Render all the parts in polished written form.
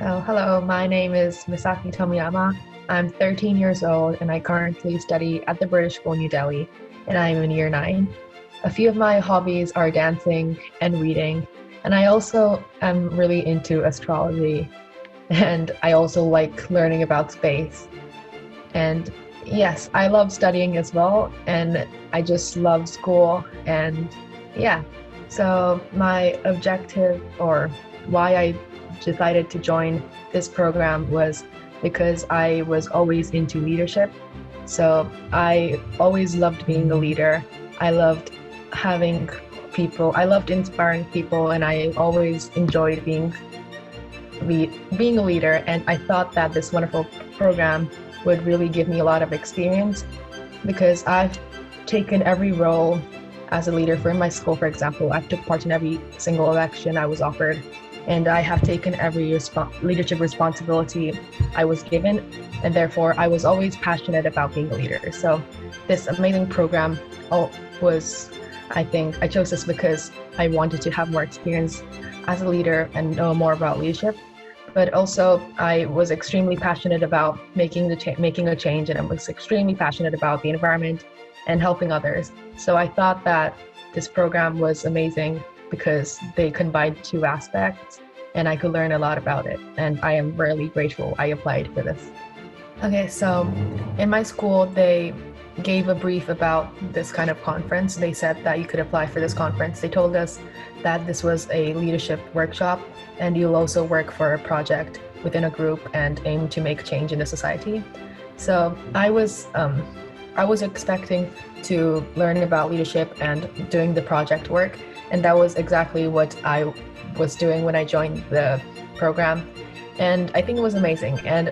Oh, hello, my name is Misaki Tomiyama. I'm 13 years old and I currently study at the British School New Delhi, and I'm in year 9. A few of my hobbies are dancing and reading, and I also am really into astrology, and I also like learning about space. And yes, I love studying as well, and I just love school. And yeah, so my objective, or why I decided to join this program, was because I was always into leadership. So I always loved being a leader. I loved having I loved inspiring people, and I always enjoyed being a leader. And I thought that this wonderful program would really give me a lot of experience because I've taken every role as a leader for my school. For example, I took part in every single election I was offered, and I have taken every leadership responsibility I was given, and therefore I was always passionate about being a leader. So this amazing program was, I think I chose this because I wanted to have more experience as a leader and know more about leadership. But also, I was extremely passionate about making a change, and I was extremely passionate about the environment and helping others. So I thought that this program was amazing because they combined two aspects, and I could learn a lot about it. And I am really grateful I applied for this. Okay, so in my school, they gave a brief about this kind of conference. They said that you could apply for this conference. They told us that this was a leadership workshop, and you'll also work for a project within a group and aim to make change in the society. So I was expecting to learn about leadership and doing the project work, and that was exactly what I was doing when I joined the program. And I think it was amazing. And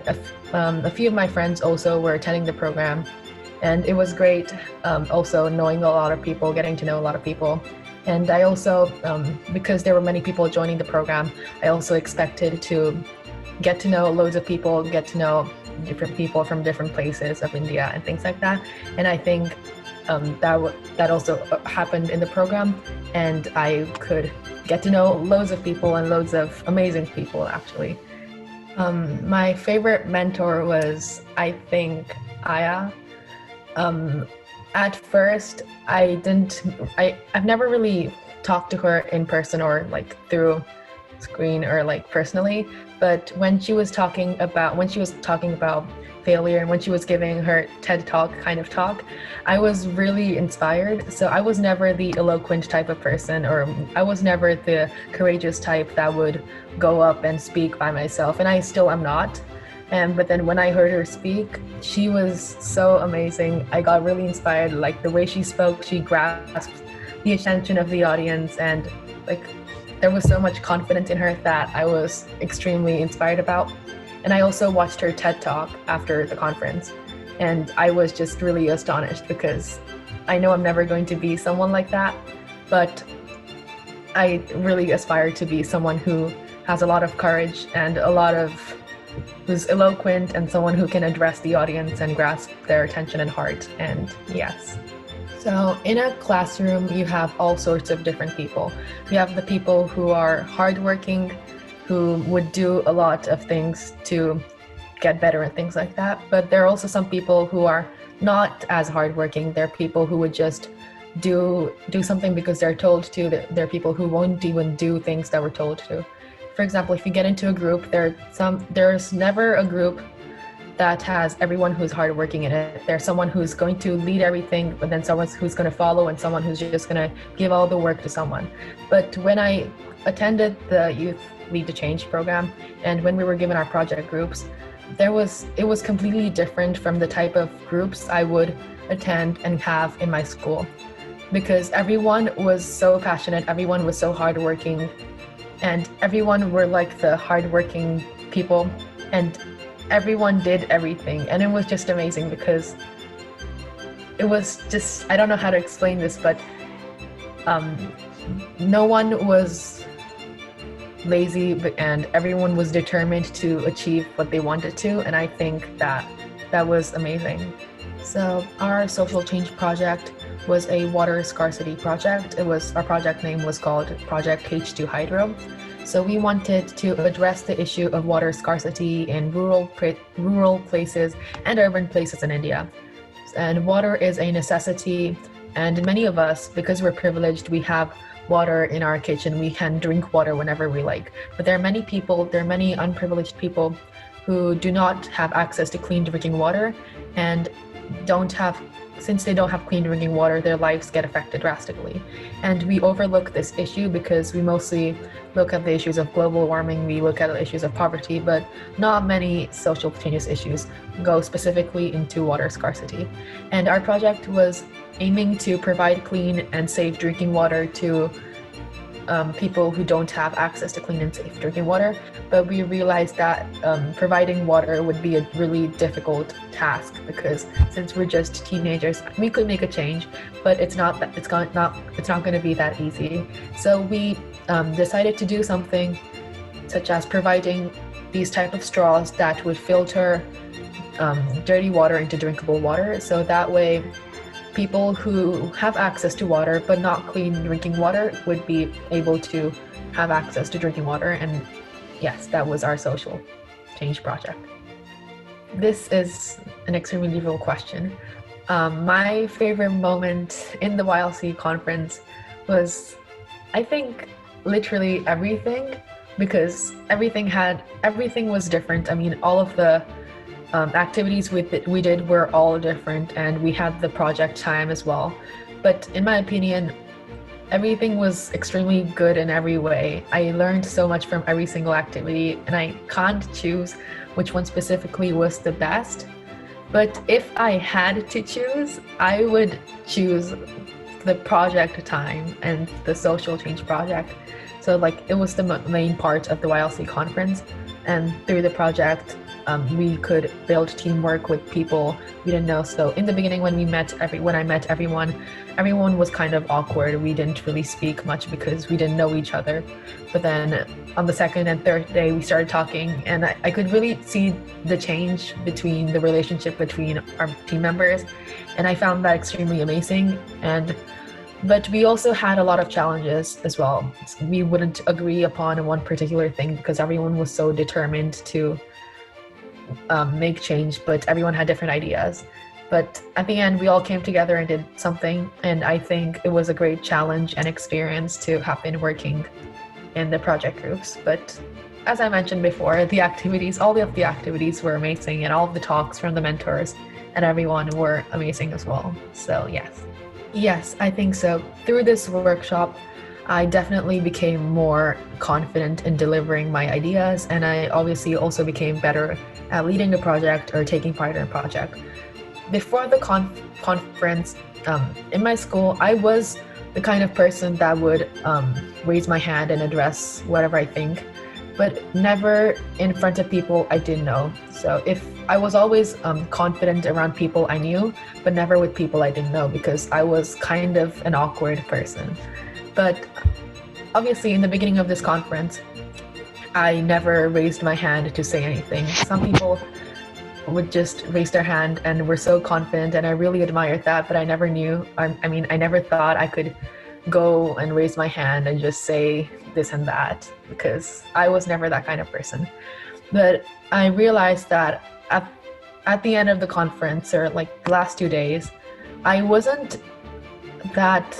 a few of my friends also were attending the program, and it was great. Also knowing a lot of people, getting to know a lot of people. And I also, because there were many people joining the program, I also expected to get to know loads of people, get to know different people from different places of India and things like that. And I think that also happened in the program, and I could get to know loads of people and loads of amazing people, actually. My favorite mentor was, I think, Aya. Um, at first, I've never really talked to her in person or like through screen or like personally, but when she was talking about failure, and when she was giving her TED talk kind of talk, I was really inspired. So I was never the eloquent type of person, or I was never the courageous type that would go up and speak by myself, and I still am not. But then when I heard her speak, she was so amazing. I got really inspired. Like the way she spoke, she grasped the attention of the audience, and like there was so much confidence in her that I was extremely inspired about. And I also watched her TED talk after the conference, and I was just really astonished because I know I'm never going to be someone like that, but I really aspire to be someone who has a lot of courage and who's eloquent, and someone who can address the audience and grasp their attention and heart. And yes. So in a classroom, you have all sorts of different people. You have the people who are hardworking, who would do a lot of things to get better and things like that. But there are also some people who are not as hardworking. They're people who would just do something because they're told to. They're people who won't even do things that were told to. For example, if you get into a group, there's never a group that has everyone who's hardworking in it. There's someone who's going to lead everything, but then someone who's going to follow, and someone who's just going to give all the work to someone. But when I attended the Youth Lead to Change program, and when we were given our project groups, it was completely different from the type of groups I would attend and have in my school, because everyone was so passionate, everyone was so hardworking, and everyone were like the hardworking people, and everyone did everything. And it was just amazing because it was just, I don't know how to explain this, but no one was lazy, and everyone was determined to achieve what they wanted to. And I think that was amazing. So our social change project was a water scarcity project. Our project name was called Project H2 Hydro. So we wanted to address the issue of water scarcity in rural places and urban places in India. And water is a necessity, and many of us, because we're privileged, we have water in our kitchen. We can drink water whenever we like. But there are many unprivileged people who do not have access to clean drinking water, and since they don't have clean drinking water, their lives get affected drastically. And we overlook this issue because we mostly look at the issues of global warming, we look at the issues of poverty, but not many social changes issues go specifically into water scarcity. And our project was aiming to provide clean and safe drinking water to people who don't have access to clean and safe drinking water, but we realized that providing water would be a really difficult task because since we're just teenagers, we could make a change, but it's not going to be that easy. So we decided to do something such as providing these type of straws that would filter dirty water into drinkable water, so that way people who have access to water but not clean drinking water would be able to have access to drinking water. And yes, that was our social change project. This is an extremely difficult question. My favorite moment in the YLC conference was, I think, literally everything, because everything was different. I mean, all of the activities we did were all different, and we had the project time as well. But in my opinion, everything was extremely good in every way. I learned so much from every single activity, and I can't choose which one specifically was the best. But if I had to choose, I would choose the project time and the social change project. So it was the main part of the YLC conference, and through the project, we could build teamwork with people we didn't know. So in the beginning, when I met everyone was kind of awkward. We didn't really speak much because we didn't know each other. But then on the second and third day, we started talking, and I could really see the change between the relationship between our team members, and I found that extremely amazing. But we also had a lot of challenges as well. We wouldn't agree upon one particular thing because everyone was so determined to make change, but everyone had different ideas. But at the end, we all came together and did something, and I think it was a great challenge and experience to have been working in the project groups. But as I mentioned before, all of the activities were amazing, and all of the talks from the mentors and everyone were amazing as well. So yes, I think so. Through this workshop, I definitely became more confident in delivering my ideas, and I obviously also became better at leading a project or taking part in a project. Before the conference, in my school, I was the kind of person that would raise my hand and address whatever I think, but never in front of people I didn't know. So if I was always confident around people I knew, but never with people I didn't know, because I was kind of an awkward person. But obviously in the beginning of this conference, I never raised my hand to say anything. Some people would just raise their hand and were so confident, and I really admired that, but I never thought I could go and raise my hand and just say this and that, because I was never that kind of person. But I realized that at the end of the conference, or the last 2 days, I wasn't that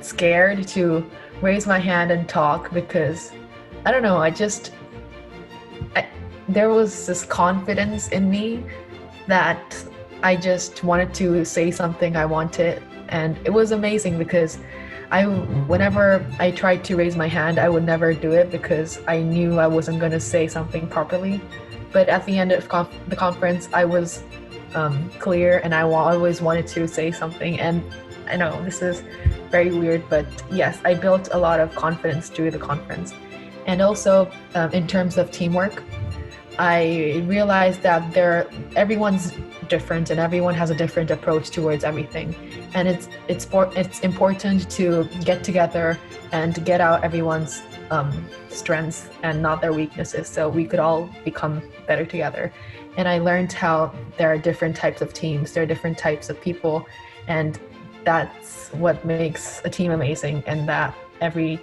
scared to raise my hand and talk, because I don't know, there was this confidence in me that I just wanted to say something I wanted, and it was amazing because whenever I tried to raise my hand, I would never do it because I knew I wasn't going to say something properly. But at the end of the conference, I was clear, and I always wanted to say something. And I know this is very weird, but yes, I built a lot of confidence through the conference. And also in terms of teamwork, I realized that everyone's different and everyone has a different approach towards everything. And it's important to get together and get out everyone's strengths and not their weaknesses, so we could all become better together. And I learned how there are different types of teams, there are different types of people, and that's what makes a team amazing, and that every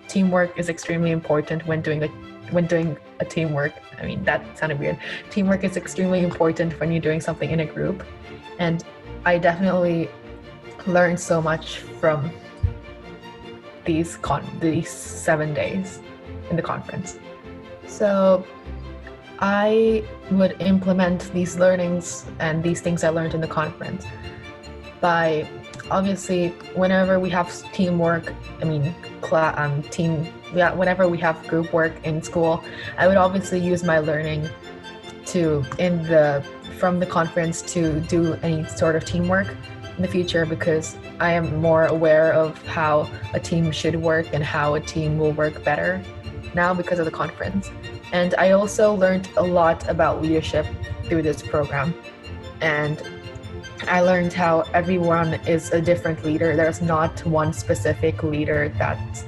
teamwork is extremely important when doing a teamwork. I mean, that sounded weird. Teamwork is extremely important when you're doing something in a group, and I definitely learned so much from these 7 days in the conference. So I would implement these learnings and these things I learned in the conference by, obviously, whenever we have teamwork, whenever we have group work in school, I would obviously use my learning from the conference to do any sort of teamwork in the future, because I am more aware of how a team should work and how a team will work better now because of the conference. And I also learned a lot about leadership through this program. And I learned how everyone is a different leader. There's not one specific leader that's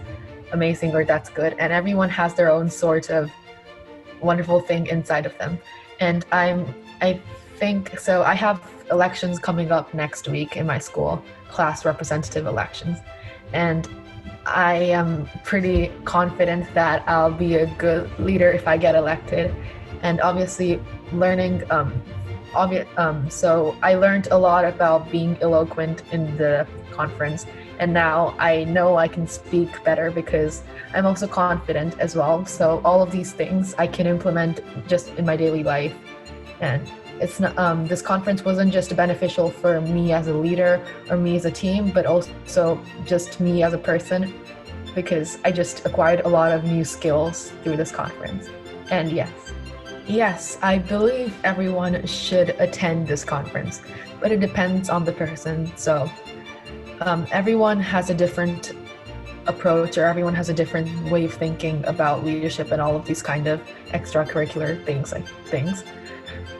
amazing or that's good. And everyone has their own sort of wonderful thing inside of them. And I think, so I have elections coming up next week in my school, class representative elections. And I am pretty confident that I'll be a good leader if I get elected. And obviously learning, so I learned a lot about being eloquent in the conference, and now I know I can speak better because I'm also confident as well. So all of these things I can implement just in my daily life. And it's not, this conference wasn't just beneficial for me as a leader or me as a team, but also just me as a person, because I just acquired a lot of new skills through this conference. And yes, I believe everyone should attend this conference, but it depends on the person. So everyone has a different approach, or everyone has a different way of thinking about leadership and all of these kind of extracurricular things.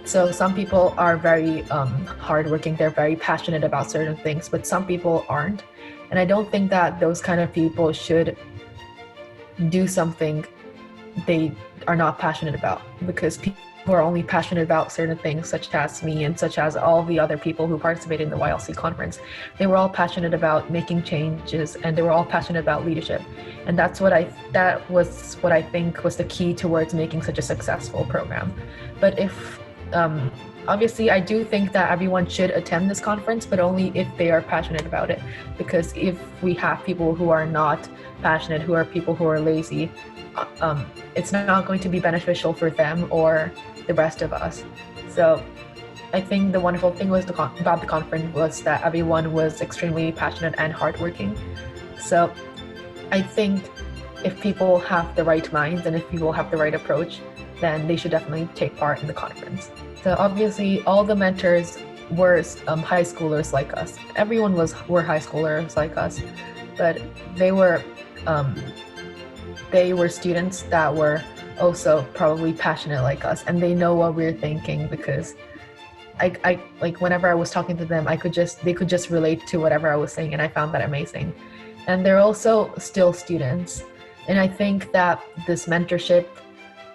So some people are very hardworking, they're very passionate about certain things, but some people aren't. And I don't think that those kind of people should do something they are not passionate about, because people who are only passionate about certain things, such as me and such as all the other people who participated in the YLC conference, they were all passionate about making changes, and they were all passionate about leadership. And that was what I think was the key towards making such a successful program. But if obviously, I do think that everyone should attend this conference, but only if they are passionate about it. Because if we have people who are not passionate, who are people who are lazy, it's not going to be beneficial for them or the rest of us. So I think the wonderful thing about the conference was that everyone was extremely passionate and hardworking. So I think if people have the right minds and if people have the right approach, then they should definitely take part in the conference. So obviously all the mentors were high schoolers like us. Everyone were high schoolers like us, but they were students that were also probably passionate like us, and they know what we're thinking, because I like whenever I was talking to them, they could just relate to whatever I was saying, and I found that amazing. And they're also still students, and I think that this mentorship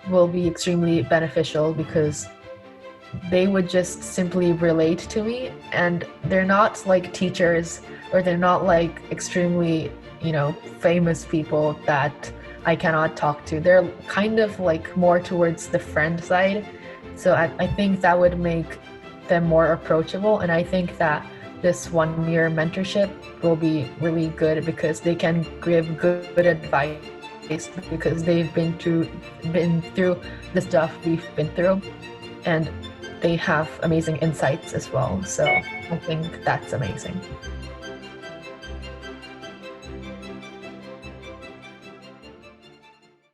will be extremely beneficial because they would just simply relate to me, and they're not like teachers, or they're not like extremely, famous people that I cannot talk to. They're kind of like more towards the friend side. So I think that would make them more approachable, and I think that this 1-year mentorship will be really good because they can give good advice, because they've been through the stuff we've been through, and they have amazing insights as well. So I think that's amazing.